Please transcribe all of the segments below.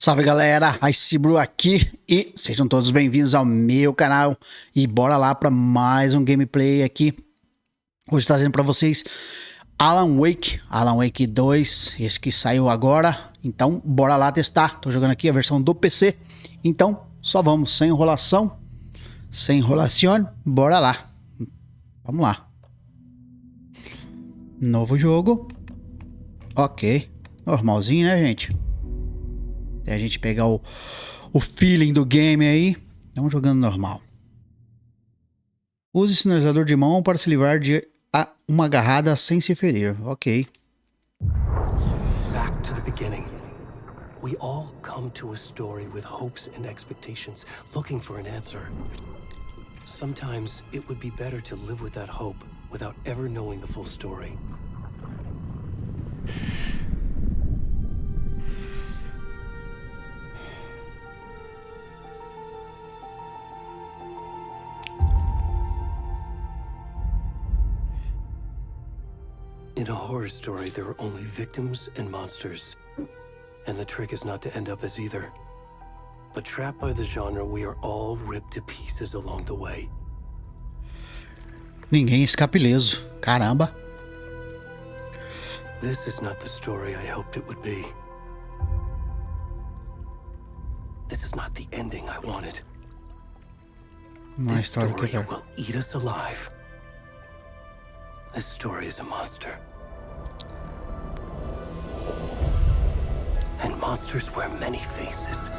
Salve galera, Icebrew aqui e sejam todos bem-vindos ao meu canal e bora lá para mais um gameplay aqui. Hoje trazendo para vocês Alan Wake 2, esse que saiu agora, então bora lá testar. Tô jogando aqui a versão do PC, então só vamos, sem enrolação, sem enrolação, bora lá. Vamos lá. Novo jogo, ok, normalzinho né gente? Até a gente pegar o feeling do game aí. Estamos jogando normal. Use sinalizador de mão para se livrar de uma agarrada sem se ferir. Ok. Back to the beginning. We all come to a story with hopes and expectations, looking for an answer. Sometimes it would be better to live with that hope without ever knowing the full story. In a horror story, there are only victims and monsters. And the trick is not to end up as either. But trapped by the genre, we are all ripped to pieces along the way. Ninguém escapa ileso. Caramba. This is not the story I hoped it would be. This is not the ending I wanted. Uma This história story que will eat us alive. This story is a monster. And monsters wear many faces.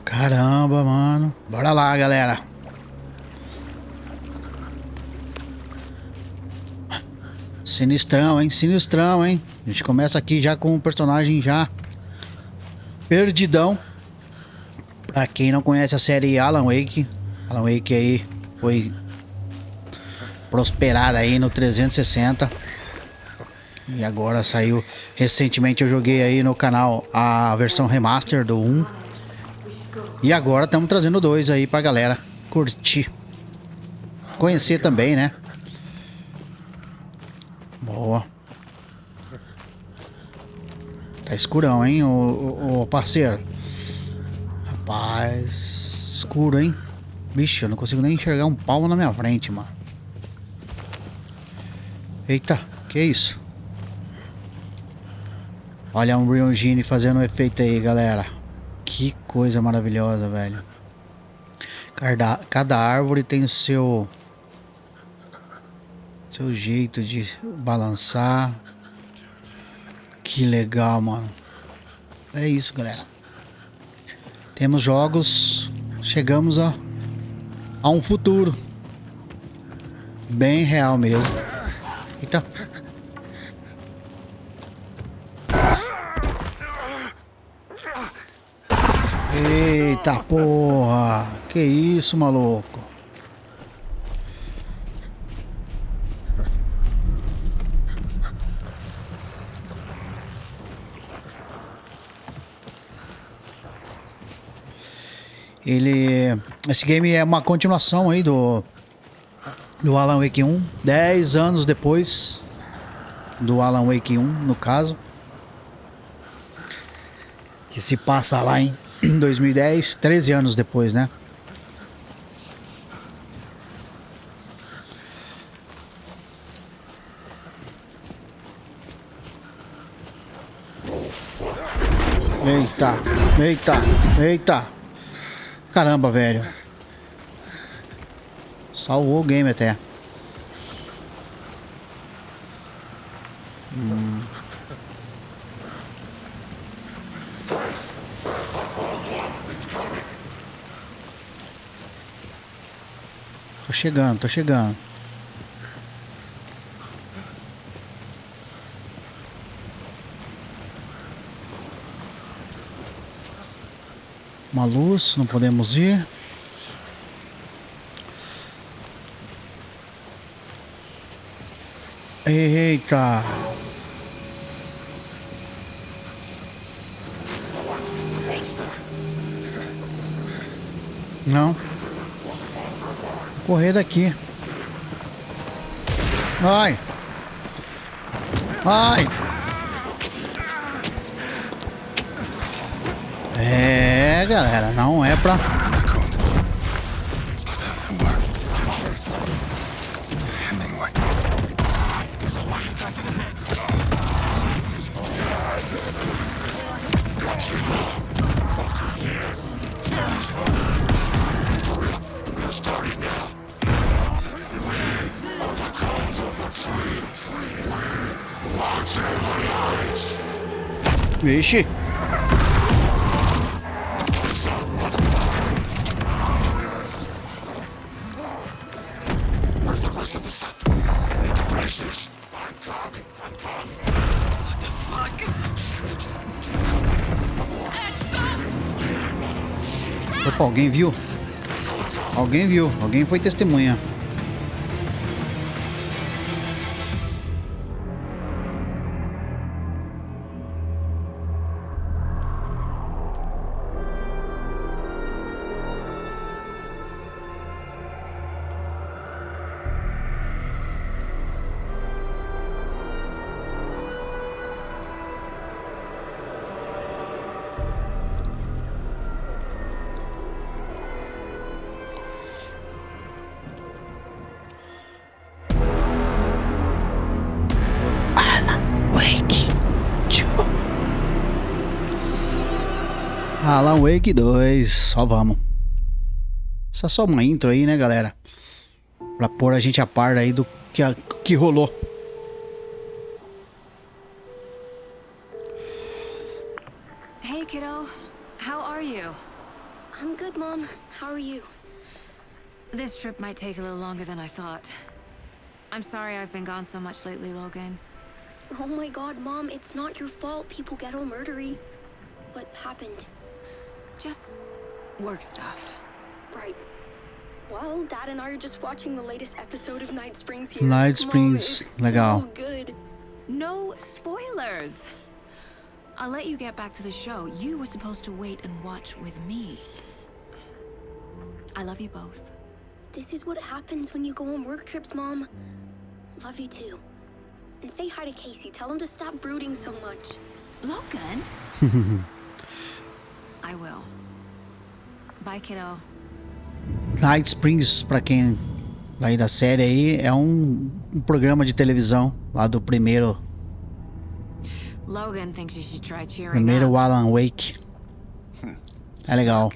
Caramba, mano. Bora lá, galera. Sinistrão, hein? Sinistrão, hein? A gente começa aqui já com o personagem já perdidão. Pra quem não conhece a série Alan Wake aí foi prosperada aí no 360. E agora saiu recentemente, eu joguei aí no canal a versão remaster do 1. E agora estamos trazendo 2 aí pra galera curtir. Conhecer também, né? Boa. Tá escurão, hein, o parceiro. Rapaz, escuro, hein? Bicho, eu não consigo nem enxergar um palmo na minha frente, mano. Eita, que isso? Olha um Unreal Engine fazendo um efeito aí, galera. Que coisa maravilhosa, velho. Cada árvore tem o seu jeito de balançar. Que legal, mano. É isso, galera. Temos jogos. Chegamos a um futuro bem real mesmo. Eita. Eita porra, que isso, maluco? Esse game é uma continuação aí do Alan Wake 1, 10 anos depois do Alan Wake 1, no caso, que se passa lá em 2010, 13 anos depois, né? Eita, eita, eita. Caramba, velho. Salvou o game até. Tô chegando, tô chegando. Uma luz, não podemos ir. Eita! Não. Vou correr daqui. Ai! Ai! É, galera, não é pra... Vixe! Opa, alguém viu? Alguém viu? Alguém foi testemunha. Alan Wake 2, só vamos. Essa é só uma intro aí, né, galera? Pra pôr a gente a par aí do que rolou. Hey, kiddo. How are you? I'm good, Mom. How are you? This trip might take a little longer than I thought. I'm sorry I've been gone so much lately, Logan. Oh my God, Mom, it's not your fault people get all murdery. What happened? Just work stuff. Right. Well, Dad and I are just watching the latest episode of Night Springs here. Night Mom, Springs, it's legal. so good. No spoilers. I'll let you get back to the show. You were supposed to wait and watch with me. I love you both. This is what happens when you go on work trips, Mom. Love you too. And say hi to Casey. Tell him to stop brooding so much. Logan? I will. Bye, kiddo. Night Springs, pra quem aí da série aí, é um programa de televisão lá do primeiro Logan thinks you should try cheering primeiro up. Alan Wake. É legal.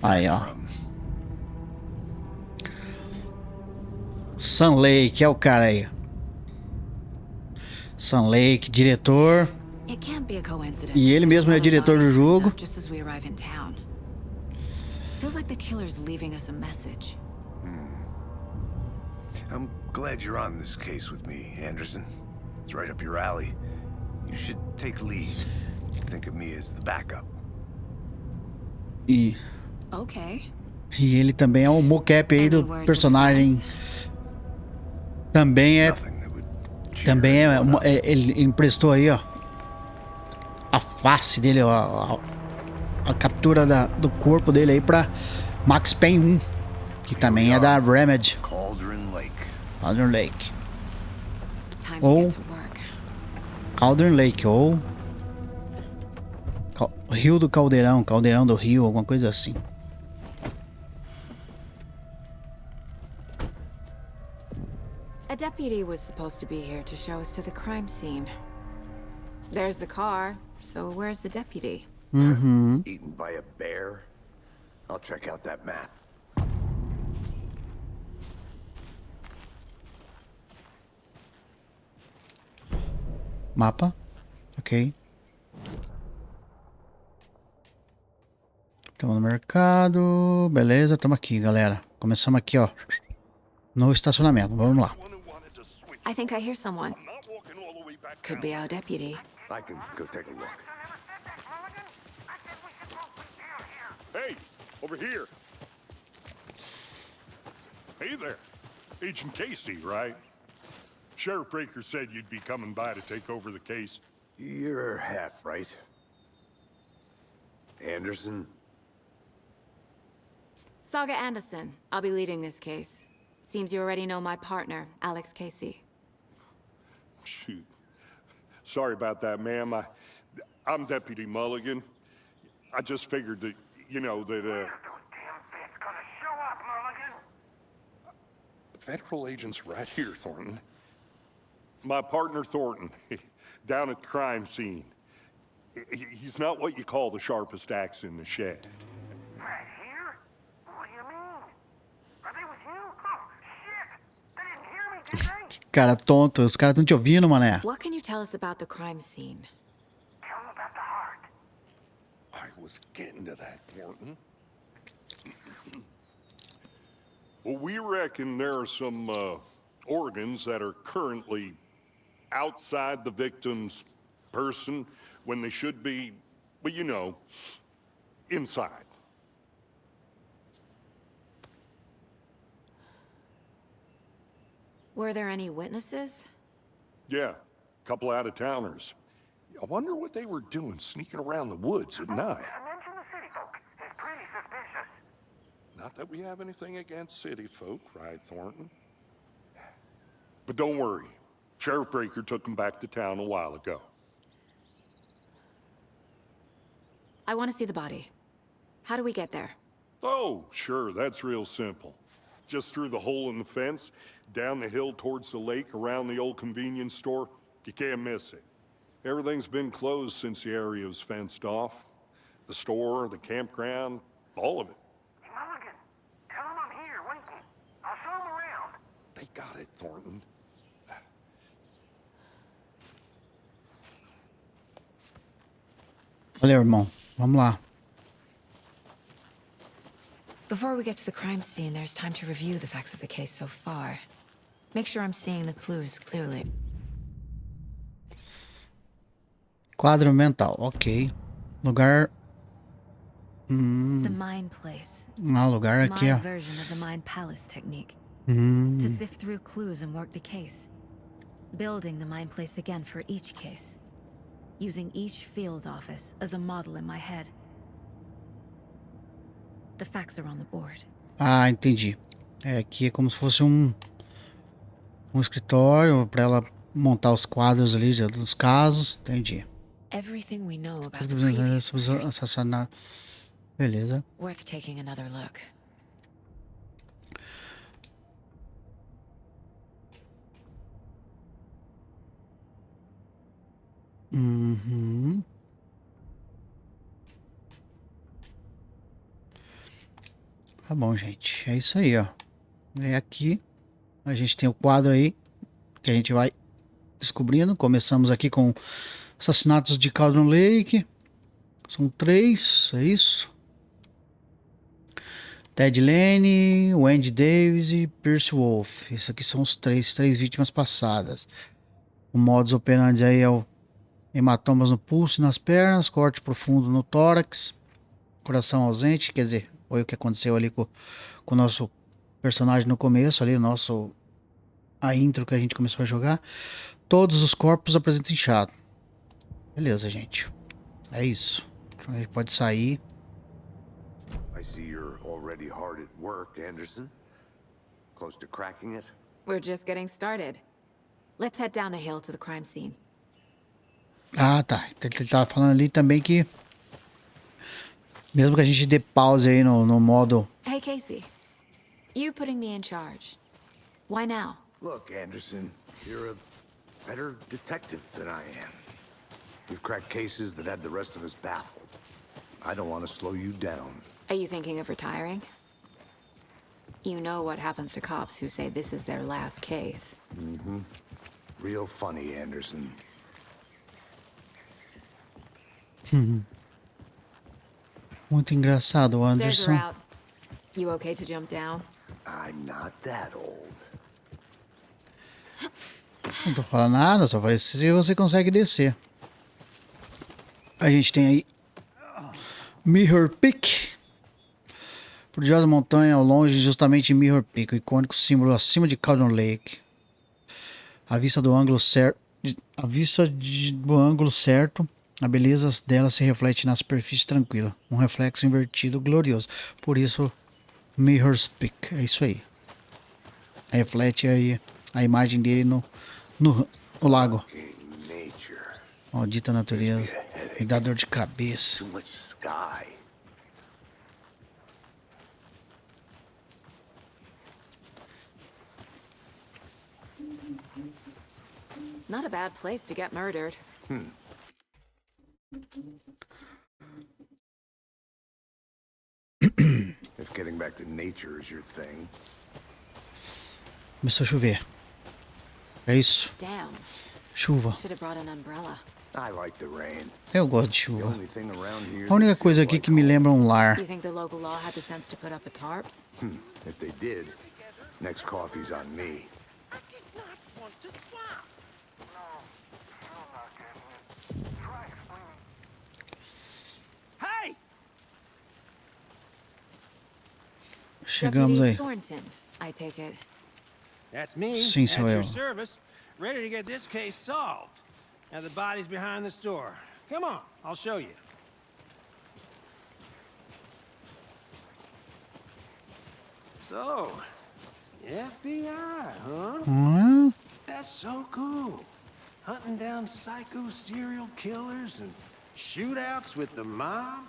Aí, ó. Sam Lake, é o cara aí. Sam Lake, diretor. It can't be a coincidence. E ele mesmo é o diretor do jogo. Just as we arrive in town. Feels like the killer's leaving us a message. I'm glad you're on this case with me, Anderson. It's right up your alley. You should take lead. Think of me as the backup. E Okay. ele também é o mocap aí do personagem. Também é ele emprestou aí, ó, a face dele, ó, a captura do corpo dele aí pra Max Payne 1, que também é da Remedy. Cauldron Lake. Ou Cauldron Lake, ou Rio do Caldeirão do Rio, alguma coisa assim. A deputy was supposed to be here to show us to the crime scene. There's the car, so where's the deputy? Eaten by a bear? I'll check out that map. Mapa, ok. Estamos no mercado, beleza, estamos aqui, galera. Começamos aqui, ó. No estacionamento. Vamos lá. I think I hear someone. Could be our deputy. I can go take a look. Hey, over here. Hey there. Agent Casey, right? Sheriff Breaker said you'd be coming by to take over the case. You're half right. Anderson? Saga Anderson. I'll be leading this case. Seems you already know my partner, Alex Casey. Shoot. Sorry about that, ma'am. I'm Deputy Mulligan. I just figured that, you know, that, Federal agents right here, Thornton. My partner, Thornton, down at the crime scene. He's not what you call the sharpest axe in the shed. Right here? What do you mean? Are they with you? Oh, shit! They didn't hear me, did they? Cara tonto. Os caras estão te ouvindo, mané. What can you tell us about the crime scene? Tell them about the heart. I was getting to that, Thornton. Well, we reckon there are some organs that are currently outside the victim's person when they should be, well, you know, inside. Were there any witnesses? Yeah, a couple out-of-towners. I wonder what they were doing sneaking around the woods at night. I mentioned the city folk. It's pretty suspicious. Not that we have anything against city folk, right, Thornton? But don't worry. Sheriff Breaker took them back to town a while ago. I want to see the body. How do we get there? Oh, sure, that's real simple. Just through the hole in the fence, down the hill towards the lake, around the old convenience store. You can't miss it. Everything's been closed since the area was fenced off. The store, the campground, all of it. Hey, Mulligan, tell them I'm here waiting. I'll show them around. They got it, Thornton. Valeu, irmão. Vamos lá. Before we get to the crime scene, there's time to review the facts of the case so far. Make sure I'm seeing the clues clearly. Quadro mental. Ok. Lugar... The mind place. Ah, lugar aqui, My ó. version of the mind palace technique. To sift through clues and work the case. Building the mind place again for each case. Using each field office as a model in my head. The facts are on the board. Ah, entendi. É, aqui é como se fosse um escritório para ela montar os quadros ali dos casos. Entendi. Everything we know about the previous Sobre os assassinatos. Beleza. worth taking another look. Uhum. Tá bom, gente. É isso aí, ó. É aqui. A gente tem o quadro aí que a gente vai descobrindo. Começamos aqui com assassinatos de Cauldron Lake. São 3, é isso? Ted Lane, Wendy Davis e Pierce Wolf. Esses aqui são os três vítimas passadas. O modus operandi aí é o hematomas no pulso e nas pernas, corte profundo no tórax, coração ausente, quer dizer, foi o que aconteceu ali com o nosso personagem no começo, ali, a intro que a gente começou a jogar. Todos os corpos apresentam inchado. Beleza, gente. É isso. Então a gente pode sair. I see you're already hard at work, Anderson. Close to cracking it? We're just getting started. Let's head down the hill to the crime scene. Ah, tá. Ele tava falando ali também que mesmo que a gente dê pause aí no modo... Hey, Casey. You putting me in charge. Why now? Look, Anderson, you're a better detective than I am. You've cracked cases that had the rest of us baffled. I don't want to slow you down. Are you thinking of retiring? You know what happens to cops who say this is their last case. Mm-hmm. Real funny, Anderson. Muito engraçado, o Stairs Anderson. are out. You okay to jump down? I'm not that old. Não tô falando nada, só falei se você consegue descer. A gente tem aí Mirror Peak. Prodigiosa montanha ao longe, justamente Mirror Peak, o icônico símbolo acima de Cauldron Lake. A vista do ângulo certo, do ângulo certo, a beleza dela se reflete na superfície tranquila, um reflexo invertido glorioso. Por isso, Mirror's Peak, é isso aí. Reflete aí a imagem dele no lago. Maldita natureza, me dá dor de cabeça. Too much sky. Not a bad place to get murdered. If getting back to nature is your thing. Começou a chover. É isso. Damn. Chuva. Should have brought an umbrella. I like the rain. Eu gosto de The chuva. only thing around here A única that coisa feels aqui like que me home. lembra um lar. You think the local law had the sense to put up a tarp? If they did, next coffee's on me. I did not want to swap. No, I'm not getting it. Try explaining. Hey! Chegamos Deputy aí. Thornton, I take it. That's me, Sim, at sou your eu. service, ready to get this case solved. Now the body's behind the store. Come on, I'll show you. So, FBI, huh? Hã? That's so cool. Hunting down psycho serial killers and shootouts with the mob.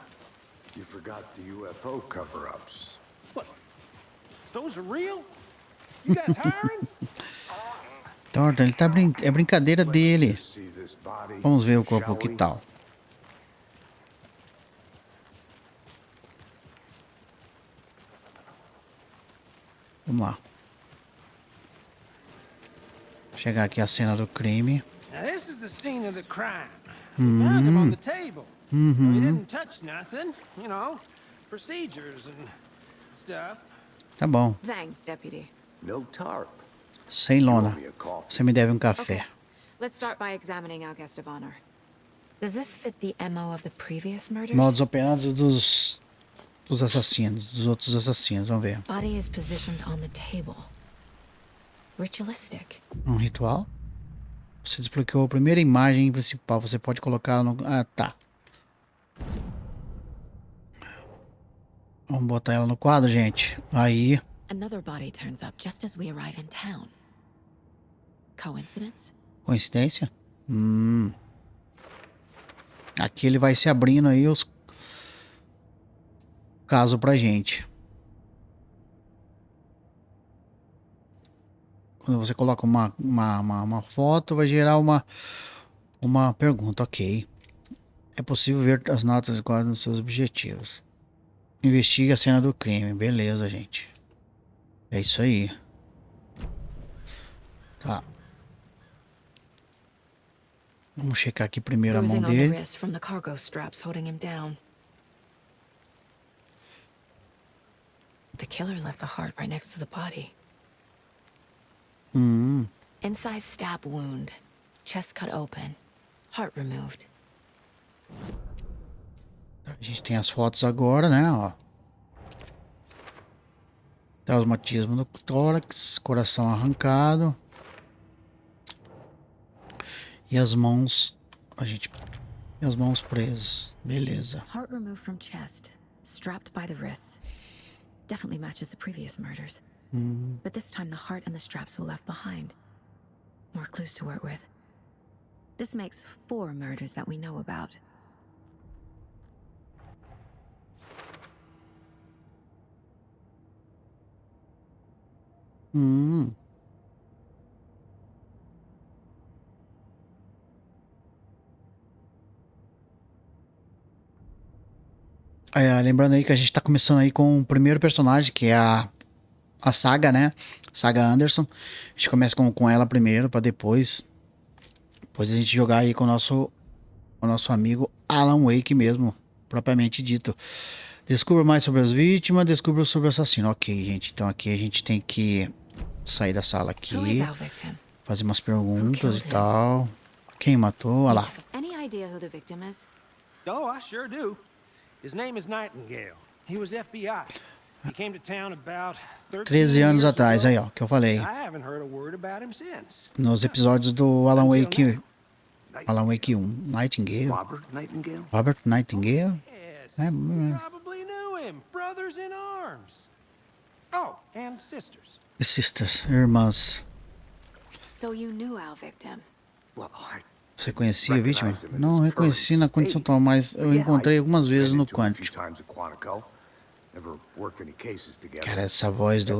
You forgot the UFO cover-ups. What? Those are real? You guys hiring? Thornton, ele tá é brincadeira dele. See this body, Vamos ver o corpo, shall que we? tal? Vamos lá. Chegar aqui a cena do crime. Now this is the scene of the crime. We found him on the table. Well, he didn't touch nothing, you know, procedures and stuff. Tá bom. Thanks, Deputy. No tarp. Sem lona. Owe me a coffee. Você me deve um café. Let's start by examining our guest of honor. Does this fit the MO of the previous murders? Modos operados dos assassinos, dos outros assassinos. Vamos ver. Body is positioned on the table. Ritualistic. Um ritual. Você desbloqueou a primeira imagem principal. Você pode colocar no... Ah, tá. Vamos botar ela no quadro, gente. Aí. Another body turns up just as we arrive in town. Coincidence? Coincidência? Aqui ele vai se abrindo aí os casos pra gente. Quando você coloca uma foto, vai gerar uma pergunta. Ok. É possível ver as notas quadros nos seus objetivos. Investigue a cena do crime. Beleza, gente. É isso aí. Tá. Vamos checar aqui primeiro a mão Bruising on the dele. wrist from the cargo straps holding him down. The killer left the heart right next to the body. Incised stab wound. Chest cut open. Heart removed. A gente tem as fotos agora, né? Ó. Traumatismo no tórax, coração arrancado. E as mãos, e as mãos presas. Beleza. Heart removed from chest. Strapped by the wrists. Definitely matches the previous murders. But this time the heart and the straps were left behind. More clues to work with. This makes 4 murders that we know about. Lembrando aí que a gente tá começando aí com o primeiro personagem, que é a Saga, né? Saga Anderson. A gente começa com ela primeiro, pra depois a gente jogar aí com o nosso amigo Alan Wake mesmo, propriamente dito. Descubra mais sobre as vítimas, descubra sobre o assassino. Ok, gente. Então aqui a gente tem que sair da sala aqui. Fazer umas perguntas e tal. Quem matou? Olha lá. Any idea who the victim is? Oh, I sure do. His name is Nightingale. He was FBI. He came to town about 13 anos atrás, aí ó, que eu falei. I haven't heard a word about him since. Nos episódios do Alan Wake 1. Nightingale. Robert Nightingale? Robert Nightingale? Yes, you probably knew him. Brothers in arms. Oh, and sisters. Sisters, irmãs. So you knew our victim? Well, Você conhecia a vítima? Não reconheci na condição atual, mas eu encontrei algumas vezes no Quântico. Cara, essa voz do...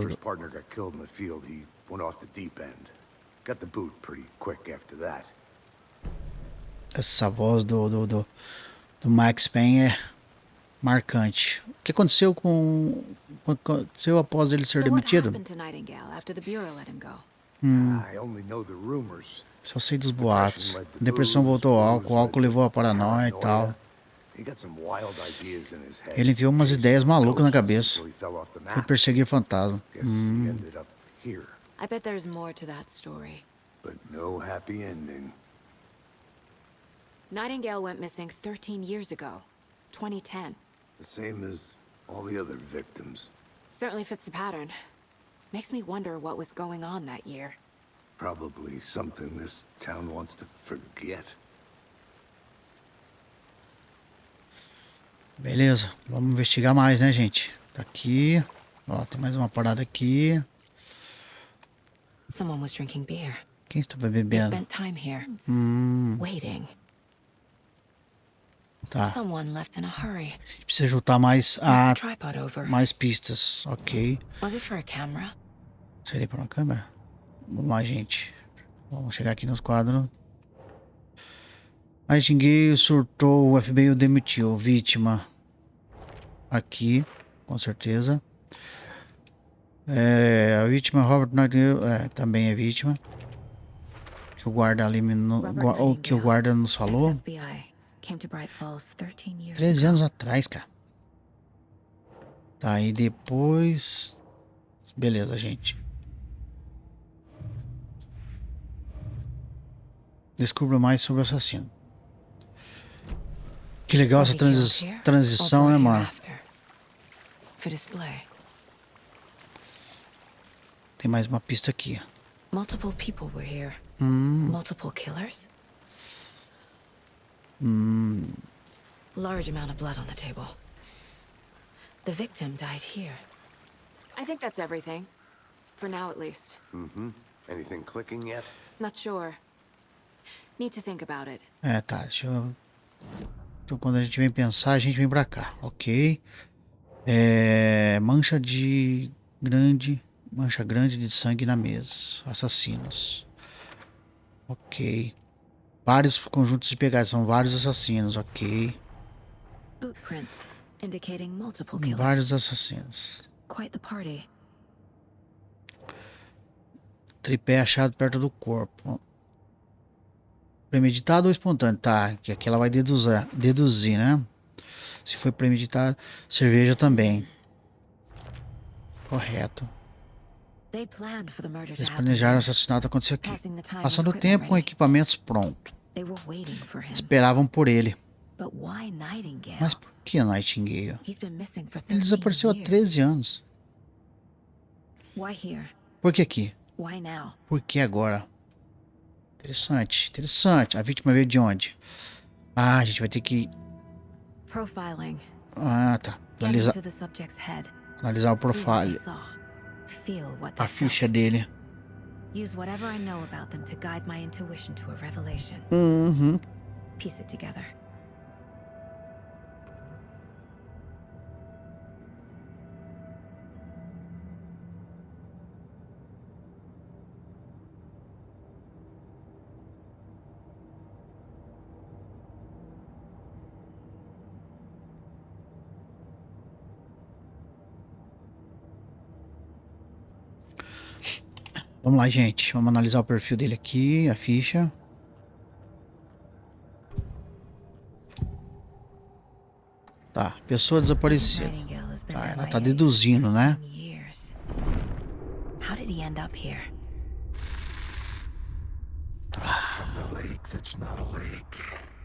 Essa voz do Max Payne é marcante. O que aconteceu aconteceu após ele ser demitido? Só sei dos boatos. A depressão voltou ao álcool, o álcool levou a paranoia e tal. Ele enviou umas ideias malucas na cabeça. Foi perseguir fantasma. I bet there's more to that story. But no happy ending. Nightingale went missing 13 years ago, 2010. The same as all the other victims. Certainly fits the pattern. Makes me wonder what was going on that year. Probably something this town wants to forget. Beleza, vamos investigar mais, né, gente? Tá aqui. Ó, tem mais uma parada aqui. Someone was drinking beer. Quem estava They bebendo? spent time here, waiting. Tá. Someone left in a hurry. A gente precisa juntar mais Knocked the tripod over. mais pistas. Ok. Was it for a camera? Seria para uma câmera? Vamos lá, gente. Vamos chegar aqui nos quadros. Nightingale surtou, o FBI o demitiu. Vítima. Aqui, com certeza. A vítima Robert Nightingale também é vítima. Que o guarda ali o que o guarda nos falou. Ex-FBI. Came to Bright Falls 13 years 13 ago. anos atrás, cara. Tá, e depois... Beleza, gente. Descubra mais sobre o assassino. Que legal essa transição, né, mano? For display. Tem mais uma pista aqui. Multiple people were here. Multiple killers. Large amount of blood on the table. The victim died here. I think that's everything. For now, at least. Anything clicking yet? Not sure. Need to think about it. Tá, deixa eu... Então, quando a gente vem pensar, a gente vem pra cá, ok? Mancha grande de sangue na mesa. Assassinos. Ok. Vários conjuntos de pegadas, são vários assassinos, ok. Footprints indicating multiple killers. Vários assassinos. Quite the party. Tripé achado perto do corpo. Premeditado ou espontâneo? Tá, que aqui ela vai deduzir, né? Se foi premeditado, cerveja também. Correto. Eles planejaram o assassinato acontecer aqui. Passando o tempo com equipamentos prontos. Esperavam por ele. Mas por que Nightingale? Ele desapareceu há 13 anos. Por que aqui? Por que agora? Interessante, interessante. A vítima veio de onde? A gente vai ter que... tá. Analisar o profile. A ficha dele. Use whatever I know about them to guide my intuition to a revelation. Piece it together. Vamos lá, gente. Vamos analisar o perfil dele aqui, a ficha. Tá. Pessoa desaparecida. Nightingale has been Tá, ela MIA tá deduzindo, né? for years. How did he end up here? From the lake that's not a lake.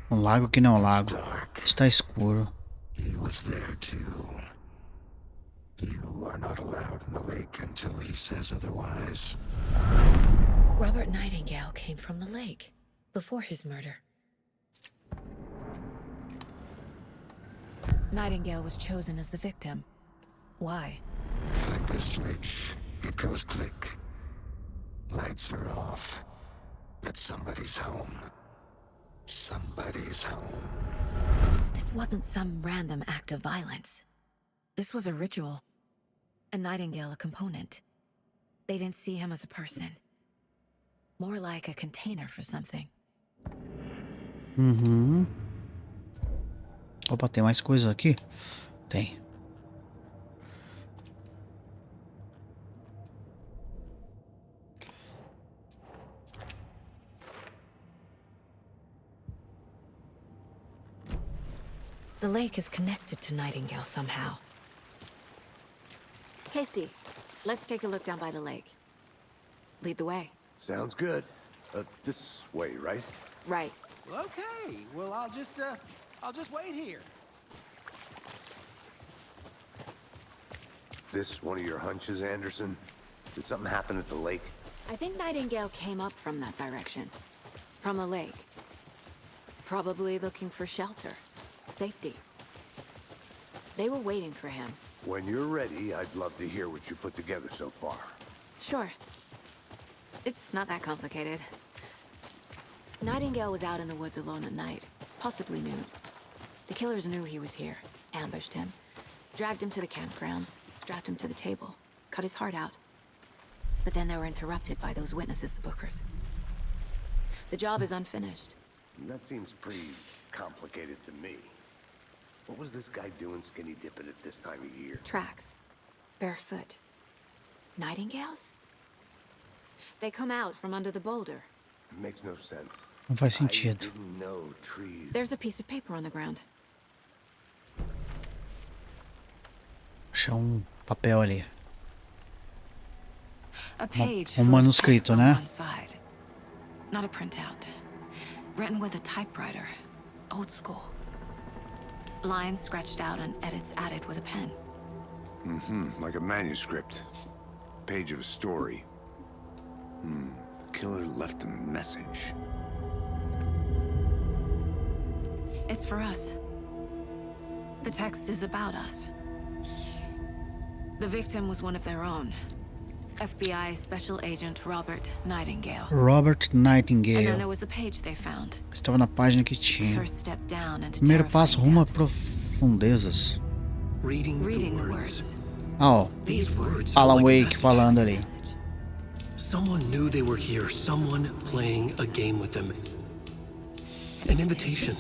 Um lago que não é um lago. Está escuro. He was there too. You are not allowed in the lake until he says otherwise. Robert Nightingale came from the lake before his murder. Nightingale was chosen as the victim. Why? Flick the switch. It goes click. Lights are off. But somebody's home. Somebody's home. This wasn't some random act of violence. This was a ritual. And Nightingale a component. They didn't see him as a person. More like a container for something. Uhum. Opa, tem mais coisas aqui? Tem. The lake is connected to Nightingale somehow. Casey, let's take a look down by the lake. Lead the way. Sounds good. This way, right? Right. Well, okay. Well, I'll just wait here. This one of your hunches, Anderson? Did something happen at the lake? I think Nightingale came up from that direction. From the lake. Probably looking for shelter. Safety. They were waiting for him. When you're ready, I'd love to hear what you put together so far. Sure. It's not that complicated. Nightingale was out in the woods alone at night, possibly noon. The killers knew he was here, ambushed him, dragged him to the campgrounds, strapped him to the table, cut his heart out. But then they were interrupted by those witnesses, the Bookers. The job is unfinished. That seems pretty complicated to me. What was this guy doing skinny dipping at this time of year? Tracks. Barefoot. Nightingales? They come out from under the boulder. Makes no sense. Não faz I sentido. didn't know trees. There's a piece of paper on the ground. Achei papel ali. A page Um full of manuscrito, text on né? one side. Not a printout. Written with a typewriter. Old school. Lines scratched out and edits added with a pen. Like a manuscript. Page of a story. The killer left a message. It's for us. The text is about us. The victim was one of their own. FBI Special Agent Robert Nightingale. Robert And then Nightingale. there was the page they found. Estava na página que tinha. First step down into Primeiro passo terrifying rumo a depths. profundezas. Reading Reading the the words. words. Ah, ó. These words. Alan are like a Wake message. falando ali. Someone knew they were here. Someone playing a game with them. An invitation.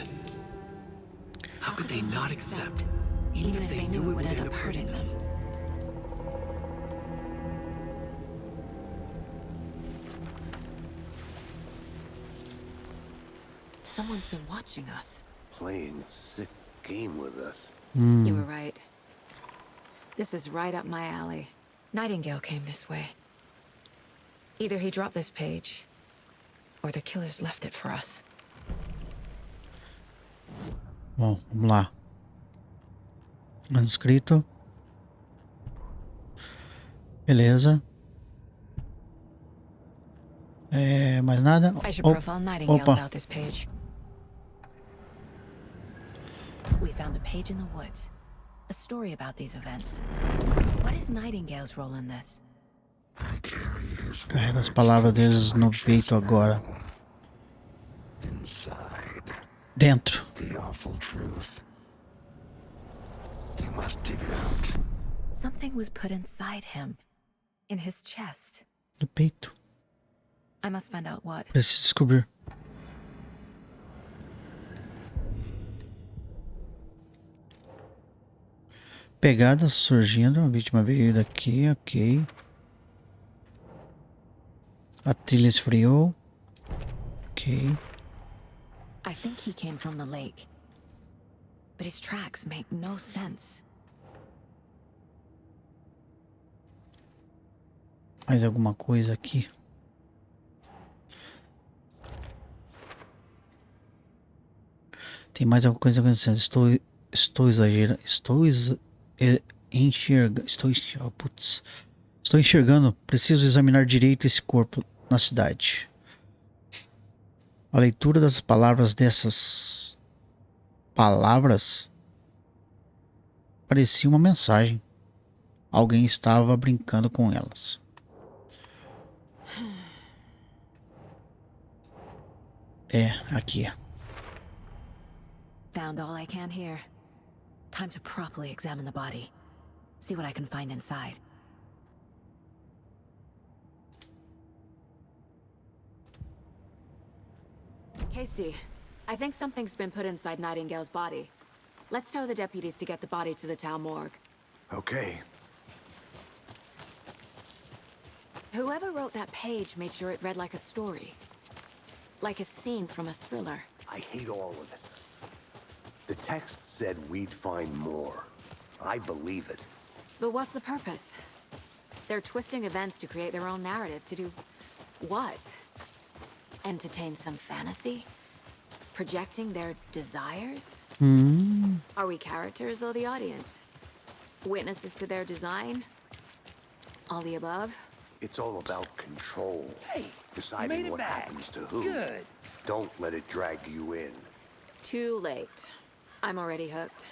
How could they not accept? Even if they knew it would end up hurting them. Someone's been watching us. Playing a sick game with us. You were right. This is right up my alley. Nightingale came this way. Either he dropped this page, or the killers left it for us. Bom, vamos lá. Manuscrito. Beleza. Mais nada? I should profile Nightingale Opa. about this page. We found a page in the woods. A story about these events. What is Nightingale's role in this? Carrega as palavras deles no peito agora. Inside. Dentro. The awful truth. You must dig it out. Something was put inside him. In his chest. No peito. I must find out what. Preciso descobrir. Pegadas surgindo. A vítima veio daqui. Ok. A trilha esfriou. Ok. I think he came from the lake. but his tracks make no sense. Mais alguma coisa aqui? Tem mais alguma coisa acontecendo. Estou exagerando. Estou enxergando. Preciso examinar direito esse corpo na cidade. A leitura das palavras dessas palavras parecia uma mensagem. Alguém estava brincando com elas. É, aqui. Found all I can here. Time to properly examine the body. See what I can find inside. Casey, I think something's been put inside Nightingale's body. Let's tell the deputies to get the body to the town morgue. Okay. Whoever wrote that page made sure it read like a story. Like a scene from a thriller. I hate all of it. The text said we'd find more. I believe it. But what's the purpose? They're twisting events to create their own narrative. To do what? Entertain some fantasy? Projecting their desires? Are we characters or the audience? Witnesses to their design? All the above? It's all about control. Hey, you made deciding it what back. happens to who. Good. Don't let it drag you in. Too late. I'm already hooked.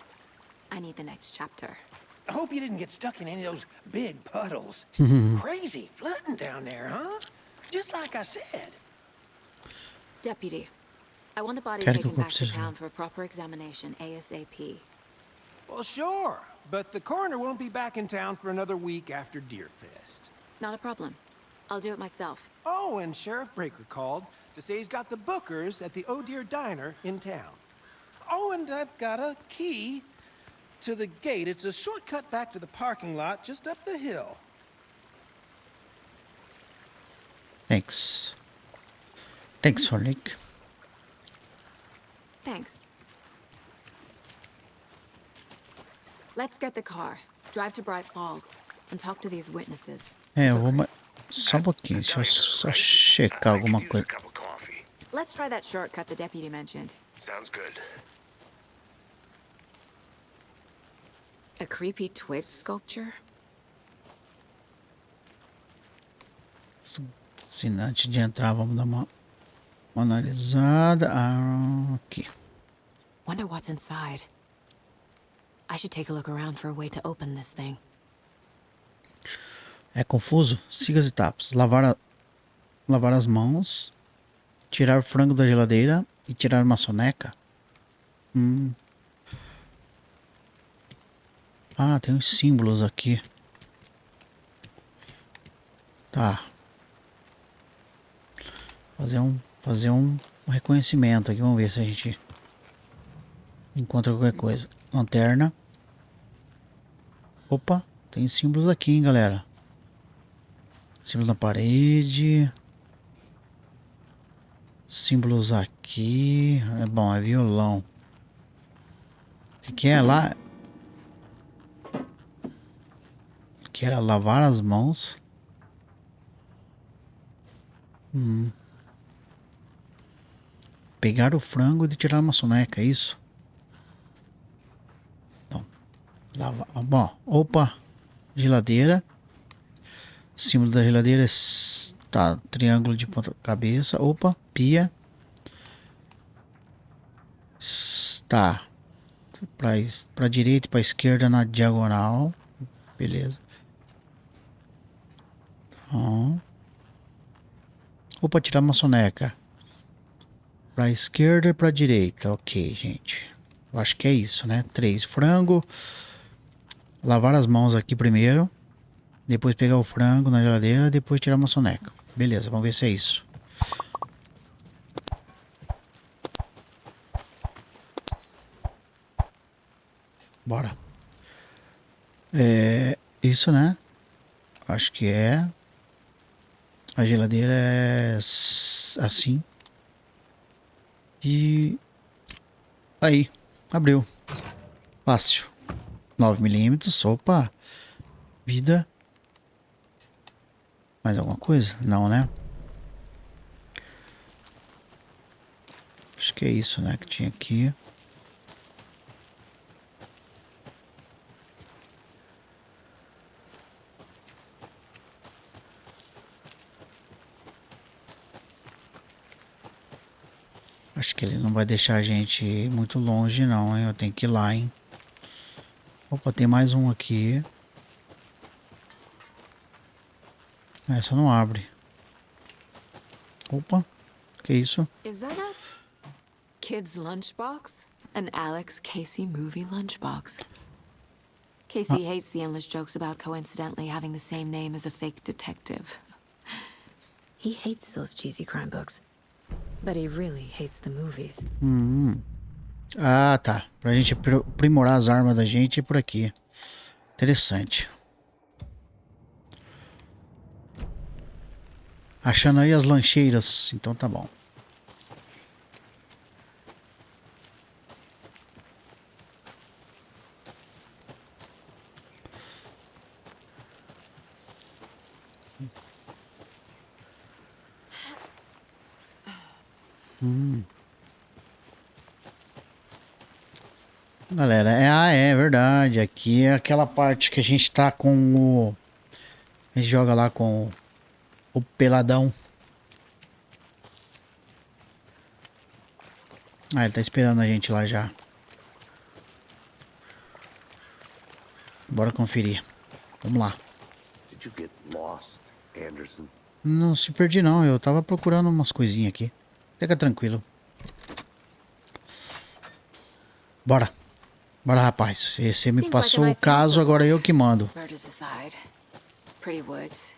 I need the next chapter. I hope you didn't get stuck in any of those big puddles. Crazy flooding down there, huh? Just like I said. Deputy, I want the body Quero que taken eu back to preciso. town for a proper examination ASAP. Well, sure. But the coroner won't be back in town for another week after Deerfest. Not a problem. I'll do it myself. Oh, and Sheriff Breaker called to say he's got the bookers at the Oh Dear Diner in town. Oh, and I've got a key to the gate. It's a shortcut back to the parking lot just up the hill. Thanks. Thanks, Sonic. Thanks. Let's get the car, drive to Bright Falls, and talk to these witnesses. É, eu vou... Só um pouquinho, deixa eu só checar alguma coisa. Cup of coffee. Let's try that shortcut the deputy mentioned. Sounds good. A creepy twig sculpture? Se antes de entrar, vamos dar uma analisada. Aqui. Wonder what's inside. I should take a look around for a way to open this thing. É confuso? Siga as etapas. Lavar as mãos. Tirar o frango da geladeira. E tirar uma soneca. Ah, tem uns símbolos aqui. Tá. Fazer um reconhecimento aqui. Vamos ver se a gente encontra qualquer coisa. Lanterna. Opa, tem símbolos aqui, hein, galera. Símbolo na parede. Símbolos aqui. É bom, é violão. O que é lá? Que era lavar as mãos. Pegar o frango e tirar uma soneca, é isso? Então, lavar. Bom, opa, geladeira. Símbolo da geladeira é tá, triângulo de ponta cabeça. Opa, pia. Tá. Pra direita e pra esquerda na diagonal. Beleza. Então. Opa, tirar uma soneca. Pra esquerda e pra direita. Ok, gente. Eu acho que é isso, né? 3. Frango. Lavar as mãos aqui primeiro. Depois pegar o frango na geladeira. Depois tirar uma soneca. Beleza, vamos ver se é isso. Bora. É isso, né? Acho que é. A geladeira é assim. E aí, abriu. Fácil. 9mm. Opa. Vida. Mais alguma coisa? Não, né? Acho que é isso, né? Que tinha aqui. Acho que ele não vai deixar a gente ir muito longe, não, hein? Eu tenho que ir lá, hein? Opa, tem mais um aqui. Essa não abre. Opa, que isso? Is that a kid's lunchbox? An Alex Casey movie lunchbox. Casey hates the endless jokes about coincidentally having the same name as a fake detective. He hates those cheesy crime books. But he really hates the movies. Ah, tá. Pra gente aprimorar as armas da gente por aqui. Interessante. Achando aí as lancheiras. Então tá bom. Galera, é verdade. Aqui é aquela parte que a gente tá com o... A gente joga lá com o peladão. Ah, ele tá esperando a gente lá já. Bora conferir. Vamos lá. Did you get lost, Anderson? Não se perdi não, eu tava procurando umas coisinhas aqui. Fica tranquilo. Bora. Bora, rapaz. Você me passou o caso, agora eu que mando. Murders aside, pretty woods.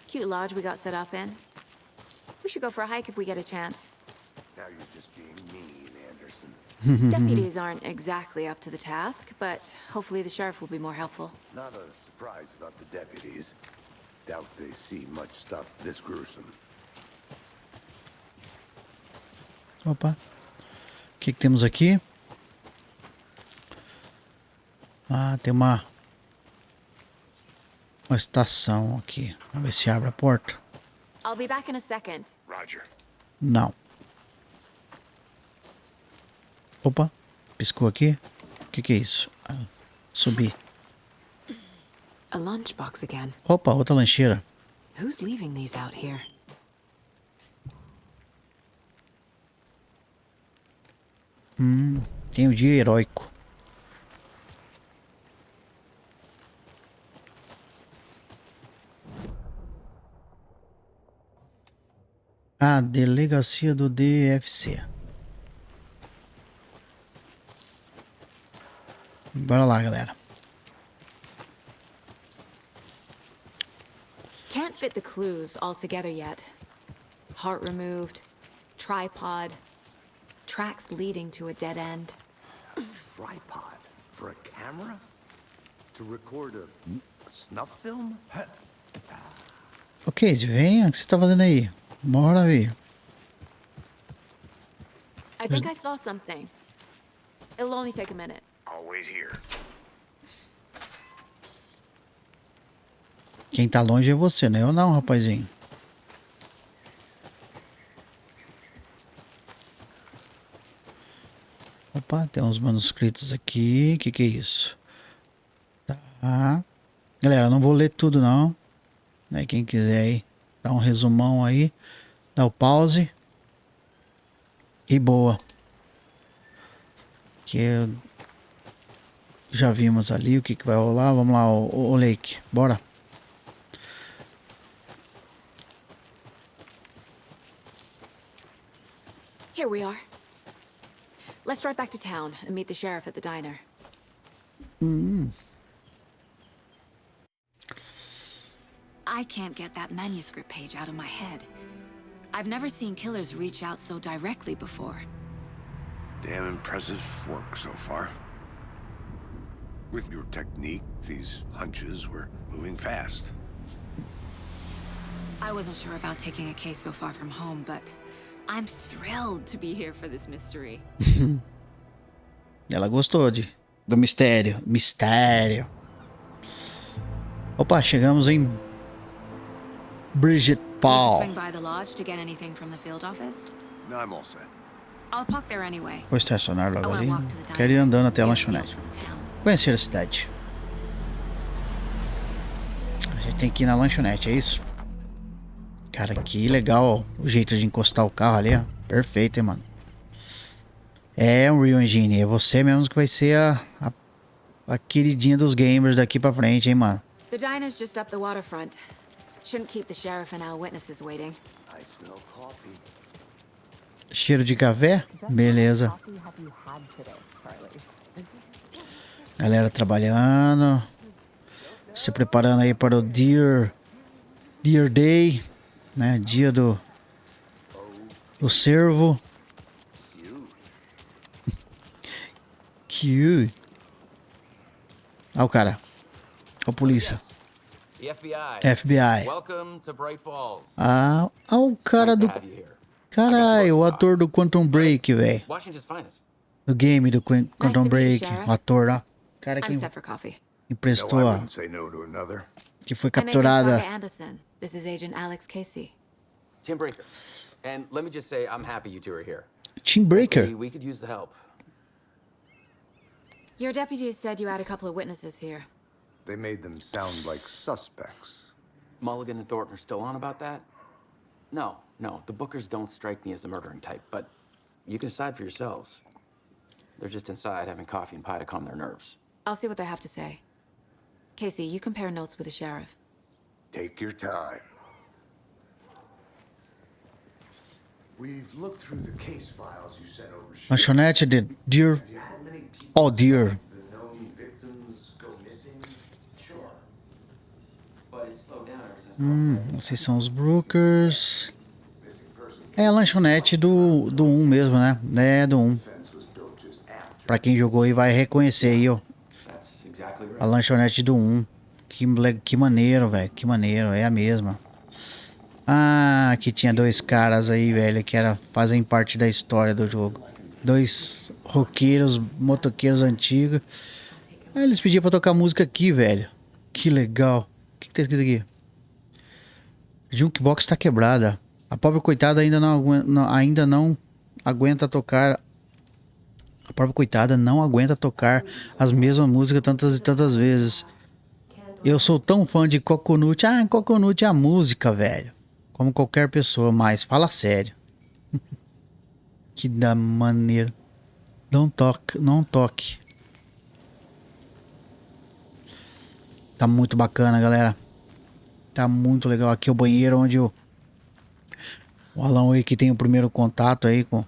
Cute lodge we got set up in. We should go for a hike if we get a chance. Now you're just being mean, Anderson. Deputies aren't exactly up to the task, but hopefully the sheriff will be more helpful. Not a surprise about the deputies. Doubt they see much stuff this gruesome. Opa. O que temos aqui? Ah, tem uma estação aqui. Vamos ver se abre a porta. I'll be back in a second. Roger. Não. Opa. Piscou aqui. O que é isso? Ah, subi. A lunchbox again. Opa, outra lancheira. Who's leaving these out here? Tem o dia heróico. A delegacia do DFC. Bora lá, galera. Can't fit the clues all together yet. Heart removed, tripod, tracks leading to a dead end. Tripod for a camera? To record a snuff film? Ok, venha, o que você tá fazendo aí? Bora ver. I think I saw something. It'll only take a minute. I'll wait here. Quem tá longe é você, né? Eu não, rapazinho. Opa, tem uns manuscritos aqui. O que é isso? Tá. Galera, não vou ler tudo não. Né? Quem quiser aí, dá um resumão aí. Dá o pause. E boa. Que já vimos ali o que vai rolar. Vamos lá, o Lake. Bora. Here we are. Let's drive back to town and meet the sheriff at the diner. I can't get that manuscript page out of my head. I've never seen killers reach out so directly before. Damn impressive work so far. With your technique, these hunches were moving fast. I wasn't sure about taking a case so far from home, but I'm thrilled to be here for this mystery. Ela gostou de Do mistério. Mistério. Opa, chegamos em Bridget Paul. Swing by the lodge to get anything from the field office? No, I'm all set. I'll park there anyway. Vou estacionar logo I wanna ali. walk to the Quero ir diner. andando até a Get a feel lanchonete. for the town. Conhecer a cidade. A gente tem que ir na lanchonete, é isso? Cara, que legal ó, o jeito de encostar o carro ali, ó. Perfeito, hein, mano. É um Real Engine. É você mesmo que vai ser a queridinha dos gamers daqui pra frente, hein, mano. The diner's just up the waterfront. Shouldn't keep the sheriff and our witnesses waiting. I smell coffee. Cheiro de café? Beleza. Galera trabalhando. Se preparando aí para o Deer Day, né? Dia do cervo. Cute. Ah, o cara. A polícia. The FBI. FBI. Welcome to Bright Falls. Ah, o cara Nice do... to have you here. Caralho, o ator do Quantum Break, velho. Washington's finest. Do game do Quantum to meet you, Break. Sheriff. O ator lá. Cara I'm que set for coffee. No, emprestou, I ó, wouldn't say no to another. que foi I'm Agent capturada. Saga Anderson. This is Agent Alex Casey. Tim Breaker. And let me just say, I'm happy you two are here. Team Breaker. Frankly, we could use the help. Your deputies said you had a couple of witnesses here. They made them sound like suspects. Mulligan and Thornton are still on about that? No, the Bookers don't strike me as the murdering type, but you can decide for yourselves. They're just inside having coffee and pie to calm their nerves. I'll see what they have to say. Casey, you compare notes with the sheriff. Take your time. We've looked through the case files you sent over. Lanchonete de Deer. Have you had many people Oh, Deer. the known victims go missing? Sure. But it's slowed down ever since... Vocês são os Brookers. Missing person É a lanchonete do 1 mesmo, né? É, do 1. fence was built just after. Pra quem jogou aí vai reconhecer aí, ó. That's exactly A right. lanchonete do 1. Que maneiro, velho. Que maneiro. É a mesma. Ah, aqui tinha dois caras aí, velho, que fazem parte da história do jogo. Dois roqueiros, motoqueiros antigos. Ah, eles pediam pra tocar música aqui, velho. Que legal. O que tá escrito aqui? A jukebox tá quebrada. A pobre coitada ainda não aguenta tocar. A pobre coitada não aguenta tocar as mesmas músicas tantas e tantas vezes. Eu sou tão fã de Coconut. Ah, Coconut é a música, velho. Como qualquer pessoa, mas fala sério. Que da maneira. Não toque. Tá muito bacana, galera. Tá muito legal. Aqui é o banheiro onde o Alan Wake tem o primeiro contato aí com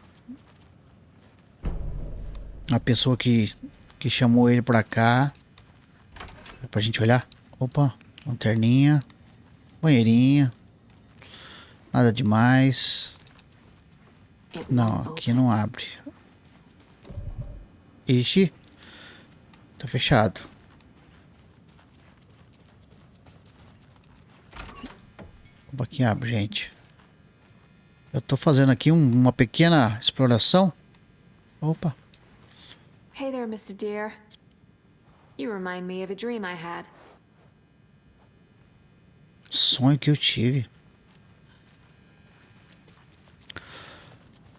a pessoa que chamou ele pra cá. É pra gente olhar. Opa, lanterninha. Banheirinha. Nada demais. Não, aqui não abre. Ixi. Tá fechado. Opa, aqui abre, gente. Eu tô fazendo aqui uma pequena exploração. Opa. Hey there, Mr. Deer. You remind me of a dream I had. Sonho que eu tive.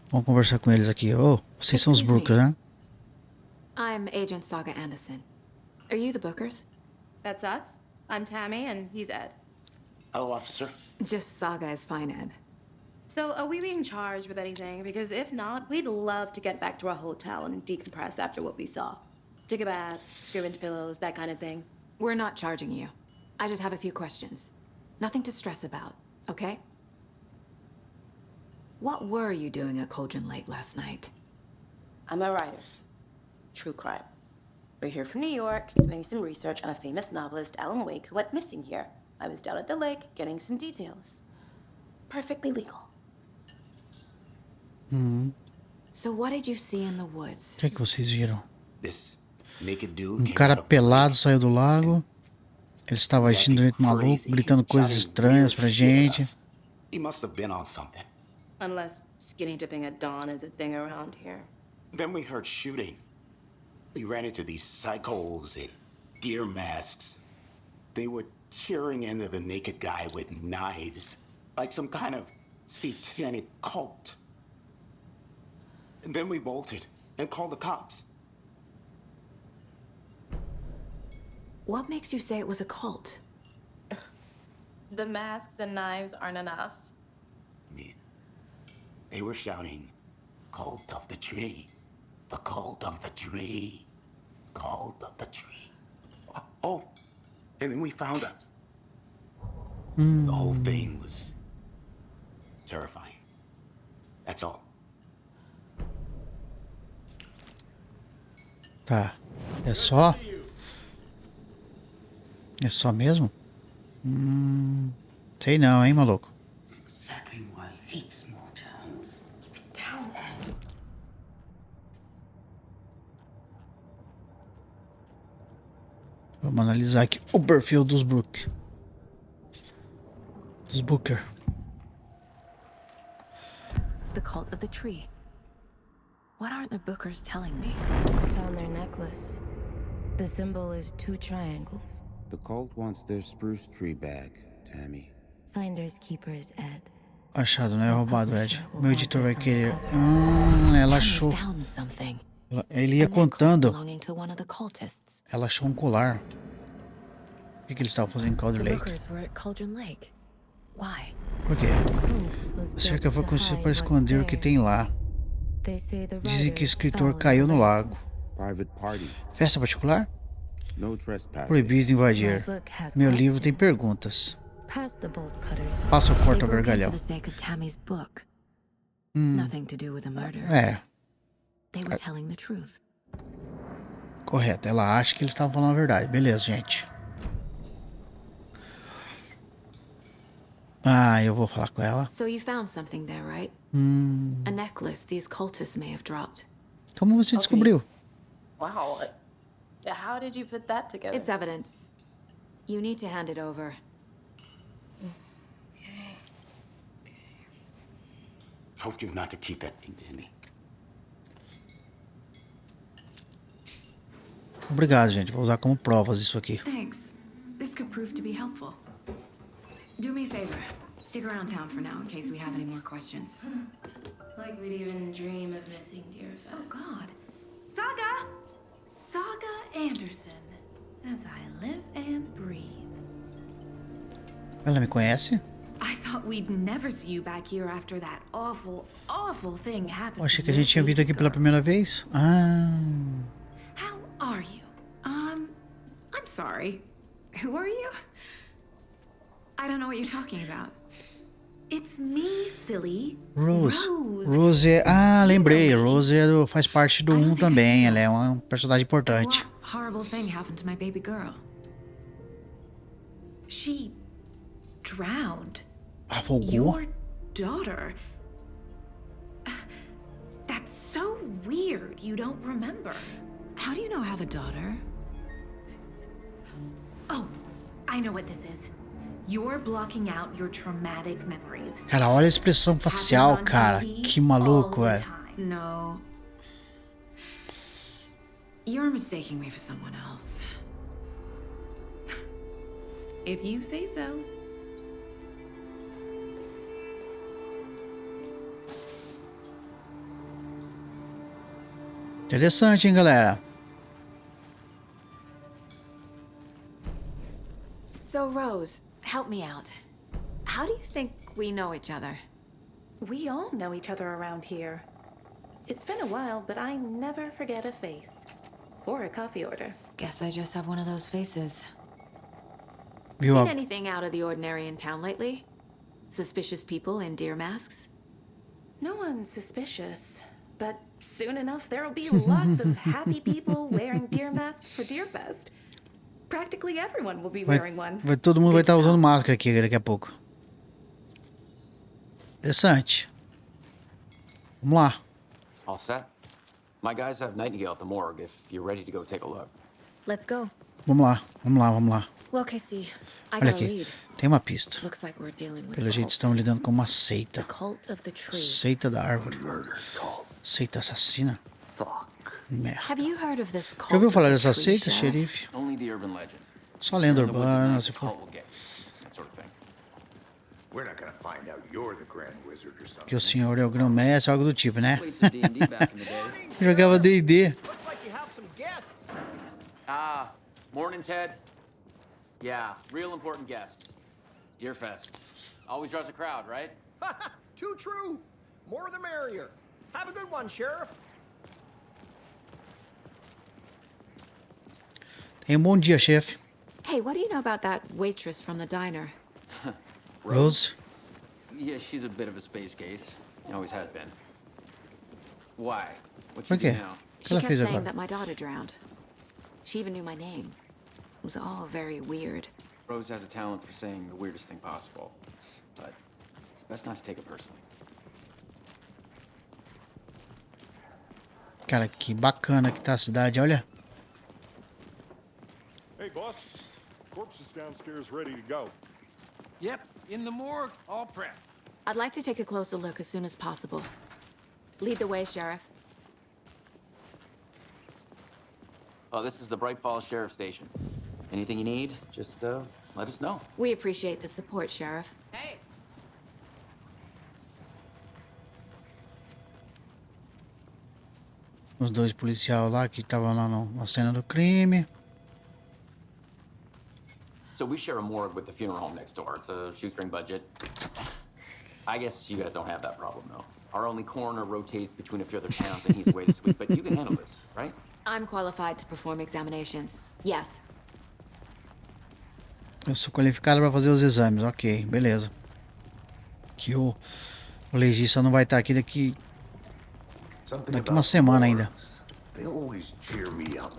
Vamos conversar com eles aqui. Oh, vocês são os Brookers, né? I'm Agent Saga Anderson. Are you the Bookers? That's us. I'm Tammy, and he's Ed. Hello, officer. Just Saga is fine, Ed. So, are we being charged with anything? Because if not, we'd love to get back to our hotel and decompress after what we saw. Take a bath, scream into pillows, that kind of thing. We're not charging you. I just have a few questions. Nothing to stress about, okay? What were you doing at Cauldron Lake last night? I'm a writer. True crime. We're here from New York, doing some research on a famous novelist, Alan Wake, who went missing here. I was down at the lake, getting some details. Perfectly legal. So what did you see in the woods? O que é que vocês viram? This naked dude came Cara out of pelado the saiu do lago. Ele estava agindo de um jeito maluco, gritando coisas estranhas pra gente. He must have been on something. Unless skinny dipping at dawn is a thing around here. Then we heard shooting. We ran into these psychos in deer masks. They were tearing into the naked guy with knives, like some kind of satanic cult. And then we bolted and called the cops. What makes you say it was a cult? The masks and knives aren't enough. They were shouting, "Cult of the tree, the cult of the tree, cult of the tree." Oh, and then we found out. The whole thing was terrifying. That's all. Tá. É só? É só mesmo? Sei não, hein, maluco. Exactly why I hate small towns. Keep it down, Ed. Vamos analisar aqui o perfil dos Booker. The cult of the tree. What aren't the Bookers telling me? I found their necklace. The symbol is 2 triangles. The cult wants their spruce tree back, Tammy. Finders keepers, Ed. Achado, não é roubado, Ed. Meu editor vai querer. Ela achou. Ele ia contando. Ela achou um colar. O que eles estavam fazendo em Calder Lake? Por quê? A cerca foi construída para esconder o que tem lá. Dizem que o escritor caiu no lago. Festa particular? Proibido invadir. Meu livro tem perguntas. Passa o corta-vergalhão. É. Correto, ela acha que eles estavam falando a verdade. Beleza, gente. Eu vou falar com ela. So you found something there, right? A necklace these cultists may have dropped. Como você descobriu? Wow. How did you put that together? It's evidence. You need to hand it over. Told you not to keep that thing, Tammy. Obrigado, gente. Vou usar como provas isso aqui. Thanks. This could prove to be helpful. Do me a favor. Stick around town for now in case we have any more questions. Like we'd even dream of missing Deerfest. Oh, God. Saga Anderson. As I live and breathe. Ela me conhece? I thought we'd never see you back here after that awful thing happened. Achei que a gente tinha vindo aqui pela primeira vez. How are you? I'm sorry. Who are you? I don't know what you're talking about. It's me, silly. Rose. Rose é... lembrei. Rose faz parte do 1 também. Ela é uma personagem importante. What horrible thing happened to my baby girl? She drowned. Afogou? Your daughter. That's so weird. You don't remember. How do you know I have a daughter? Oh, I know what this is. You're blocking out your traumatic memories. Cara, olha a expressão facial, cara. Que maluco, velho. No. You're mistaking me for someone else. If you say so. Interessante, hein, galera? So, Rose, help me out. How do you think we know each other? We all know each other around here. It's been a while, but I never forget a face. Or a coffee order. Guess I just have one of those faces. Viu? Seen anything out of the ordinary in town lately? Suspicious people in deer masks? No one's suspicious. But soon enough, there'll be lots of happy people wearing deer masks for Deerfest. Practically everyone will be wearing one. Todo mundo vai estar usando máscara aqui daqui a pouco. Interessante. Vamos lá. All set? My guys have Nightingale at the morgue if you're ready to go take a look. Let's go. Vamos lá. Well, Casey, I Olha got a aqui, lead. tem uma pista. Looks like we're dealing with Pelo jeito estamos lidando com uma seita. the cult of the tree. Seita da árvore. Seita assassina. Merda. Have you heard of this Já cult ouviu of falar the dessa tree, seita, Sheriff? xerife? Only the urban legend. Só lenda In the woods at urbana, night, se the for. cult will get you, that sort of thing. We're not gonna find out you're the Grand Wizard or something. Que o senhor é o grão-mestre, algo do tipo, né? Played some D&D back in the day. Jogava D&D. Looks like you have some guests. Ah, morning, Ted. Yeah, real important guests. Deer Fest. Always draws a crowd, right? Too true. More the merrier. Have a good one, Sheriff. Tenha um bom dia, chefe. Hey, what do you know about that waitress from the diner? Rose? Yeah, she's a bit of a space case. Always has been. Why? What Por you do quê? now? O que She ela kept fez saying agora? that my daughter drowned. She even knew my name. It was all very weird. Rose has a talent for saying the weirdest thing possible. But it's best not to take it personally. Cara, que bacana que tá a cidade, olha. Hey, boss. Corpse is downstairs ready to go. Yep, in the morgue, all prepped. I'd like to take a closer look as soon as possible. Lead the way, Sheriff. Oh, this is the Bright Falls Sheriff Station. Anything you need, just let us know. We appreciate the support, Sheriff. Hey! Os dois policiais lá que estavam lá na cena do crime. So we share a morgue with the funeral home next door. It's a shoestring budget. I guess you guys don't have that problem, though. Our only coroner rotates between a few other towns, and he's away this week. But you can handle this, right? I'm qualified to perform examinations. Yes. Eu sou qualificado para fazer os exames, ok, beleza. Que o legista não vai estar aqui daqui uma semana ainda. They always cheer me up.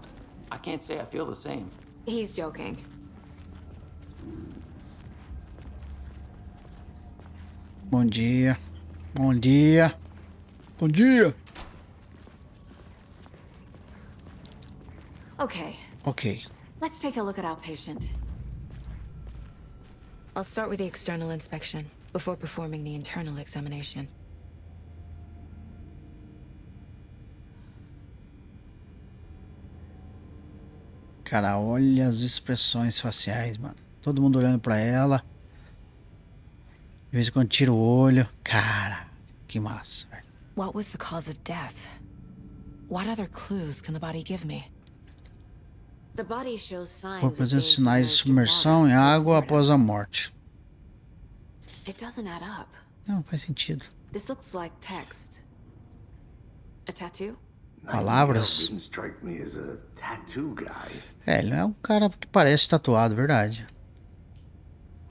I can't say I feel the same. He's joking. Bom dia. Bom dia. Bom dia. Okay, Ok. let's take a look at our patient. I'll start with the external inspection before performing the internal examination. Cara, olha as expressões faciais, mano. Todo mundo olhando pra ela. De vez em quando tira o olho. Cara, que massa, velho. What was the cause of death? What other clues can the body give me? The body shows signs Por of being apresentar sinais de submerged in submersão em water água postmortem. após a morte. It doesn't add up. Não, faz sentido. This looks like text. A tattoo? Palavras. Didn't strike me as a tattoo guy. É, ele é um cara que parece tatuado, verdade.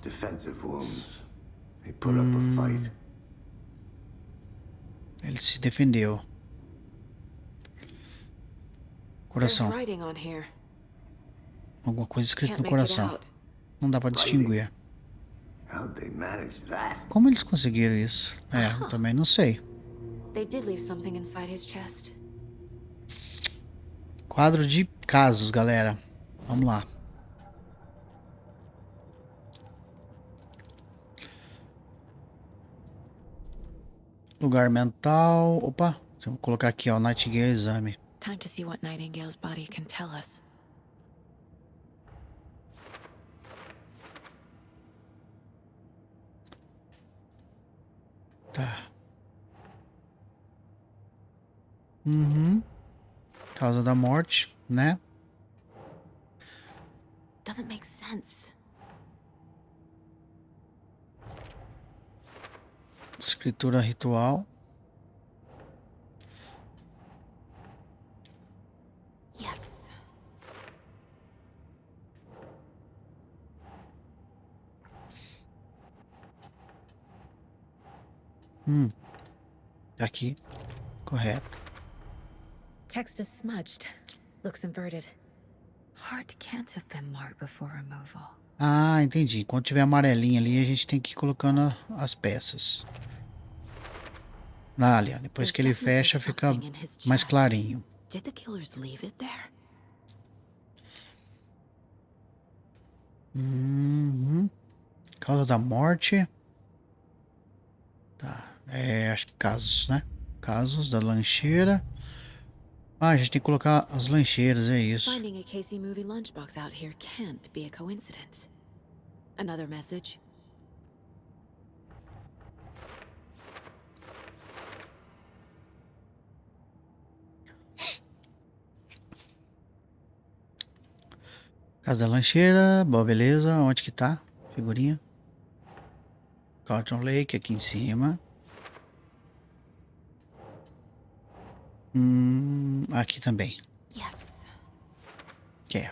Defensive wounds. He put up a fight. Ele se defendeu. There's Coração. writing on here. Alguma coisa escrita Can't no make it coração. out. Não dá pra distinguir. How'd they manage that? Como eles conseguiram isso? É, eu também não sei. They did leave something inside his chest. Quadro de casos, galera. Vamos lá. Lugar mental. Opa, vou colocar aqui, ó, Nightingale exame. Time to see what Nightingale's body can tell us. Tá. Uhum. Causa da morte, né? Doesn't make sense. Escritura ritual. Yes. Aqui. Correto. Text is smudged. Looks inverted. Heart can't have been marked before removal. Ah, entendi. Quando tiver amarelinho ali, a gente tem que ir colocando as peças. Ah, ali, ó. Depois que ele fecha, fica mais clarinho. Did the killers leave it there? Uhum. Causa da morte. Tá. É, acho que casos, né? Casos da lancheira. Ah, a gente tem que colocar as lancheiras, é isso. Finding a Casey movie lunchbox out here can't be a coincidence. Another message? Casa da lancheira, boa, beleza. Onde que tá? Figurinha. Cotton Lake aqui em cima. Aqui também. Yes. É.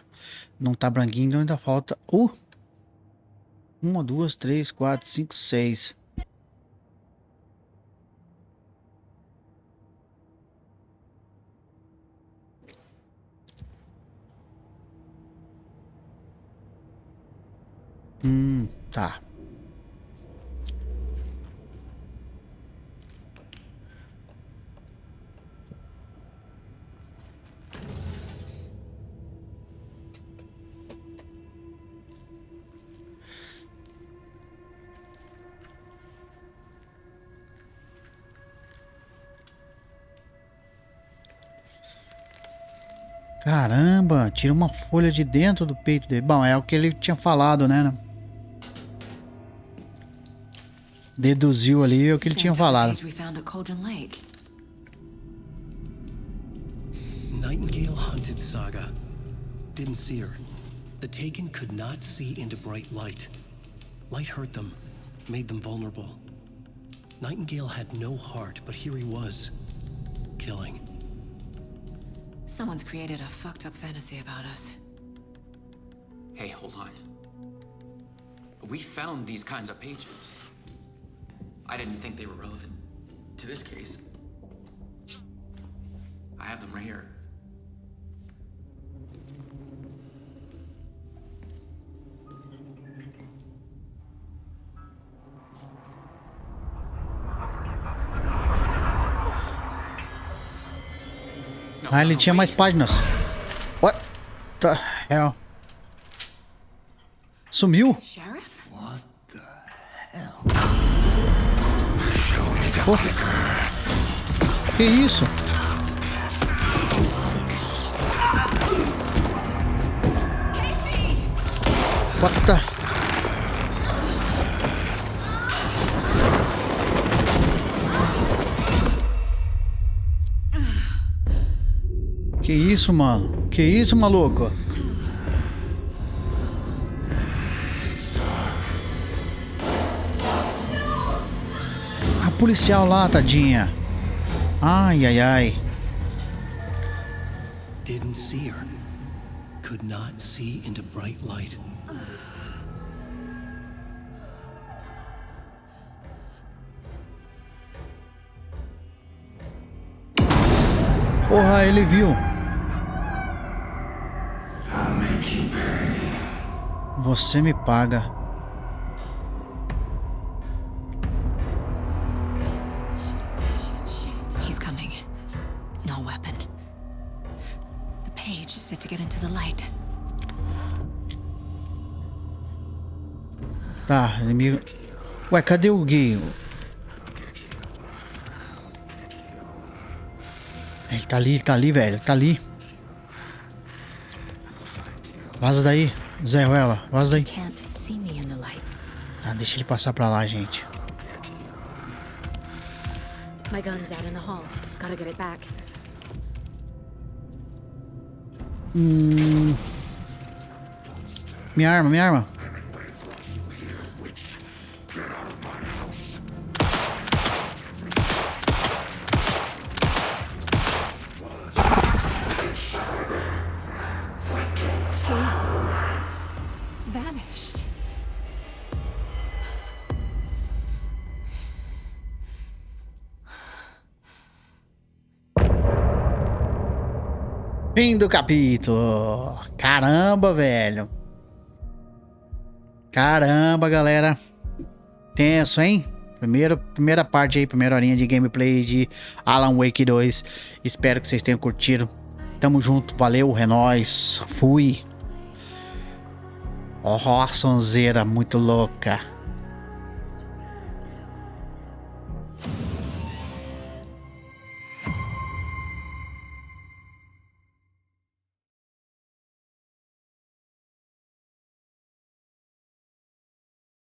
Não tá branquinho, então ainda falta. 1, 2, 3, 4, 5, 6. Tá. Caramba, tira uma folha de dentro do peito dele. Bom, é o que ele tinha falado, né? Deduziu ali o que ele tinha falado. Nightingale hunted Saga. Didn't see her. The Taken could not see into bright light. Light hurt them, made them vulnerable. Nightingale had no heart, but here he was, killing. Someone's created a fucked up fantasy about us. Hey, hold on. We found these kinds of pages. I didn't think they were relevant to this case. I have them right here. Ah, ele tinha mais páginas. What the hell? Sumiu? What the hell? Oh. Que isso? What the... Que isso, mano? Que isso, maluco? A policial lá, tadinha. Ai, ai, ai. Didn't see her. Could not see into bright light. Porra, ele viu. Você me paga. He's coming. No weapon. The page said to get into the light. Tá, inimigo. Ué, cadê o Gui? Ele tá ali, velho. Ele tá ali. Vaza daí, Zé Ruela. Vaza daí. Tá, deixa ele passar pra lá, gente. My gun's out in the hall. Gotta get it back. Minha arma, minha arma. Vanished. Fim do capítulo. Caramba, velho. Caramba, galera. Tenso, hein? Primeira parte aí, primeira horinha de gameplay de Alan Wake 2. Espero que vocês tenham curtido. Tamo junto, valeu, é nóis. Fui. Ó, sonzeira muito louca.